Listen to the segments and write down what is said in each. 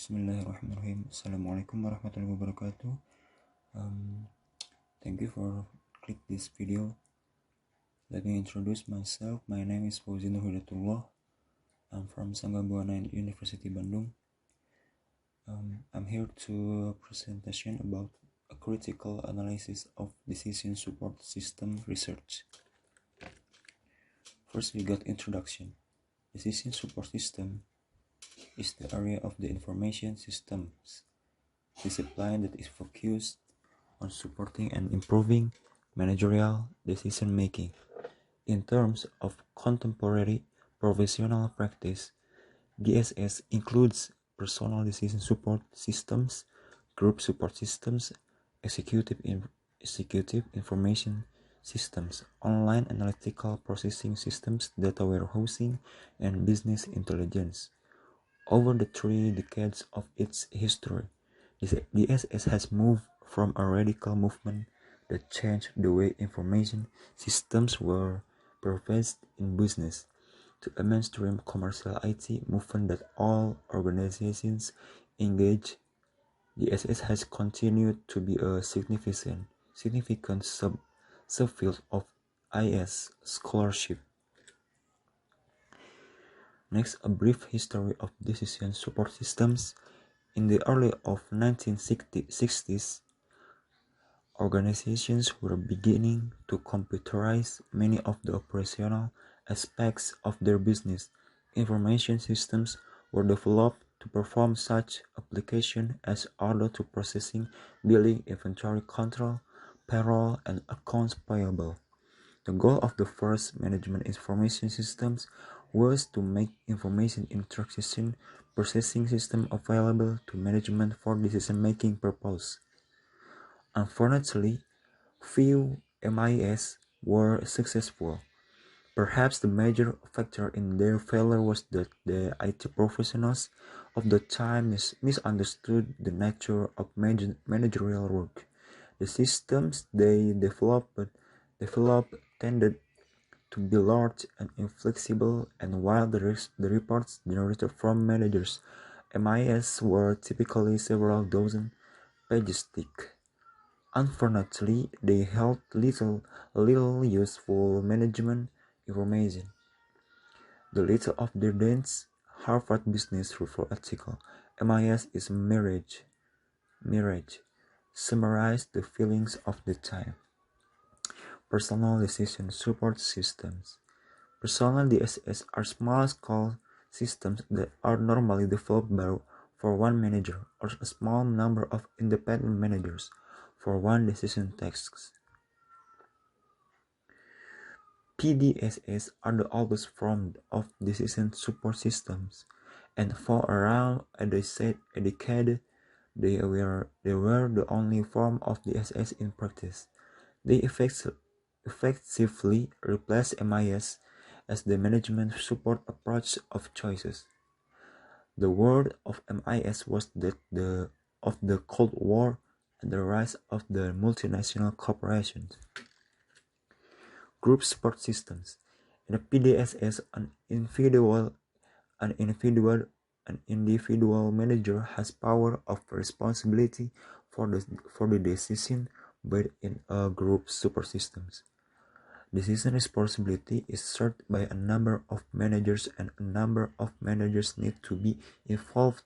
Bismillahirrahmanirrahim. Assalamualaikum warahmatullahi wabarakatuh. Thank you for click this video. Let me introduce myself. My name is Fauzy Hidayatullah. I'm from Sanggabuana University, Bandung. I'm here to presentation about a critical analysis of decision support system research. First, we got introduction. Decision support system is the area of the information systems discipline that is focused on supporting and improving managerial decision making. In terms of contemporary professional practice, DSS includes personal decision support systems, group support systems, executive information systems, online analytical processing systems, data warehousing, and business intelligence. Over the 3 decades of its history, DSS has moved from a radical movement that changed the way information systems were pervasive in business to a mainstream commercial IT movement that all organizations engage. DSS has continued to be a significant subfield of IS scholarship. Next, a brief history of decision support systems. In the early of 1960s, organizations were beginning to computerize many of the operational aspects of their business. Information systems were developed to perform such applications as order to processing, billing, inventory control, payroll, and accounts payable. The goal of the first management information systems was to make information in transaction processing system available to management for decision-making purposes. Unfortunately, few MIS were successful. Perhaps the major factor in their failure was that the IT professionals of the time misunderstood the nature of managerial work. The systems they developed tended to be large and inflexible, and while the reports generated from managers' MIS were typically several dozen pages thick. Unfortunately, they held little useful management information. The leader of their dense Harvard Business Review article, MIS is Mirage, summarized the feelings of the time. Personal decision support systems. Personal DSS are small-scale systems that are normally developed for one manager or a small number of independent managers for one decision task. PDSS are the oldest form of decision support systems, and for around a decade, they were the only form of DSS in practice. They effectively replaced MIS as the management support approach of choices. The world of MIS was that of the Cold War and the rise of the multinational corporations. Group support systems. In a PDSS, an individual manager has power of responsibility for the decision, but in a group support systems, decision responsibility is shared by a number of managers, and a number of managers need to be involved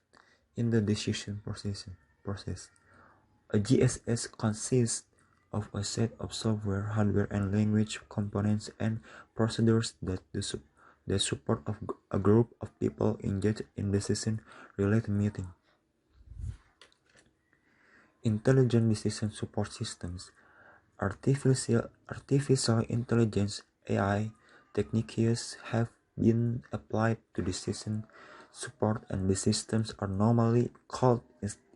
in the decision process. A GSS consists of a set of software, hardware, and language components and procedures that support a group of people engaged in decision-related meeting. Intelligent decision support systems. Artificial intelligence (AI) techniques have been applied to decision support, and the systems are normally called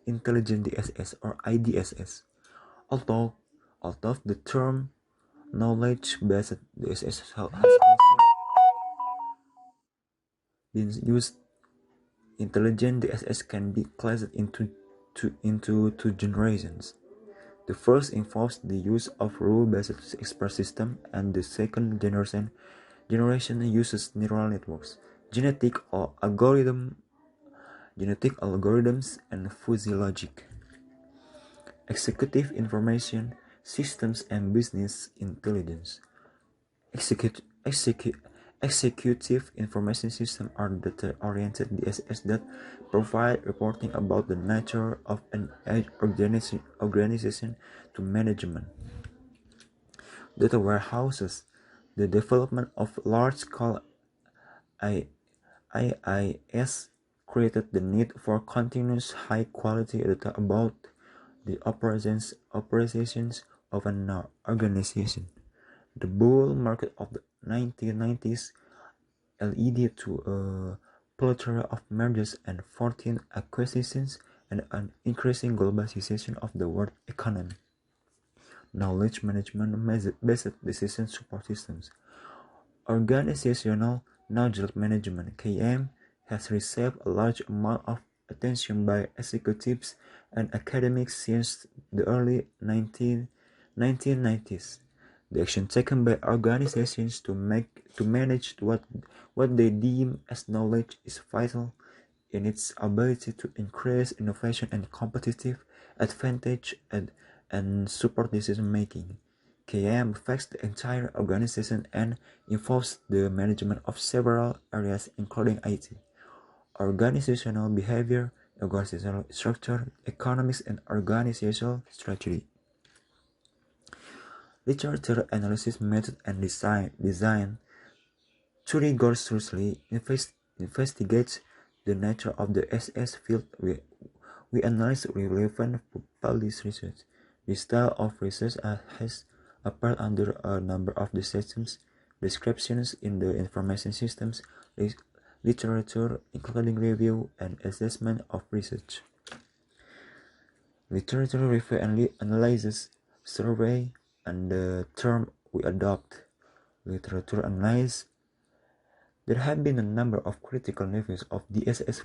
intelligent DSS or IDSS. Although the term knowledge-based DSS has also been used, intelligent DSS can be classed into two generations. The first involves the use of rule-based expert system, and the second generation uses neural networks, genetic or algorithm genetic algorithms, and fuzzy logic. Executive information systems and business intelligence. Execute, execute, Executive information systems are data-oriented DSS that provide reporting about the nature of an organization to management. Data warehouses. The development of large-scale IIS created the need for continuous high-quality data about the operations of an organization. The bull market of the 1990s led to a plethora of mergers and 14 acquisitions and an increasing globalization of the world economy. Knowledge management-based decision support systems. Organizational knowledge management (KM) has received a large amount of attention by executives and academics since the early 1990s. The action taken by organizations to manage what they deem as knowledge is vital in its ability to increase innovation and competitive advantage and support decision making. KM affects the entire organization and involves the management of several areas including IT, organizational behavior, organizational structure, economics, and organizational strategy. Literature analysis method and design to rigorously investigate the nature of the SS field. We analyze relevant published research. This style of research has appeared under a number of the systems descriptions in the information systems literature, including review and assessment of research. Literature review and analysis survey and the term we adopt. Literature analysis. There have been a number of critical reviews of DSS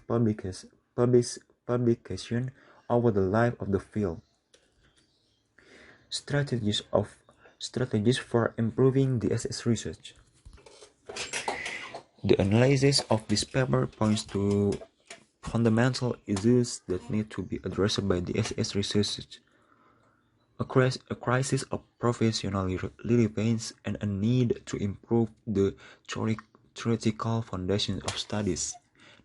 publication over the life of the field. Strategies for improving DSS research. The analysis of this paper points to fundamental issues that need to be addressed by DSS research. A crisis of professional relevance and a need to improve the theoretical foundation of studies.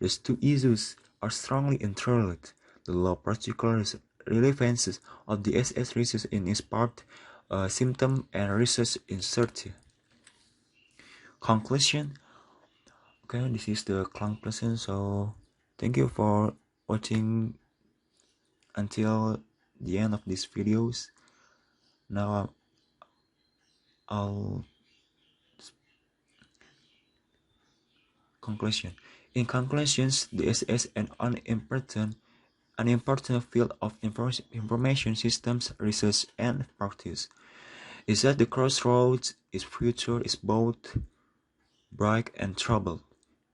These two issues are strongly interrelated. The low practical relevances of the SS research in its part, symptom and research uncertainty. Conclusion. Okay, this is the conclusion. So thank you for watching until the end of these videos. Now I'll conclusion. In conclusions, the SS and an important field of information systems research and practice is at the crossroads. Its future is both bright and troubled.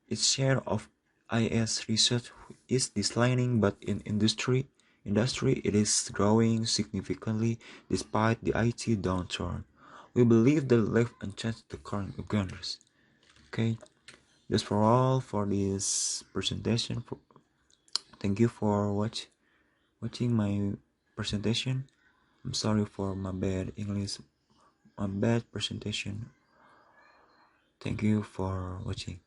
Its share of IS research is declining, but in industry it is growing significantly despite the IT downturn. We believe that left unchanged the current occurrence. Okay, that's for all for this presentation. Thank you for watching my presentation. I'm sorry for my bad English, my bad presentation. Thank you for watching.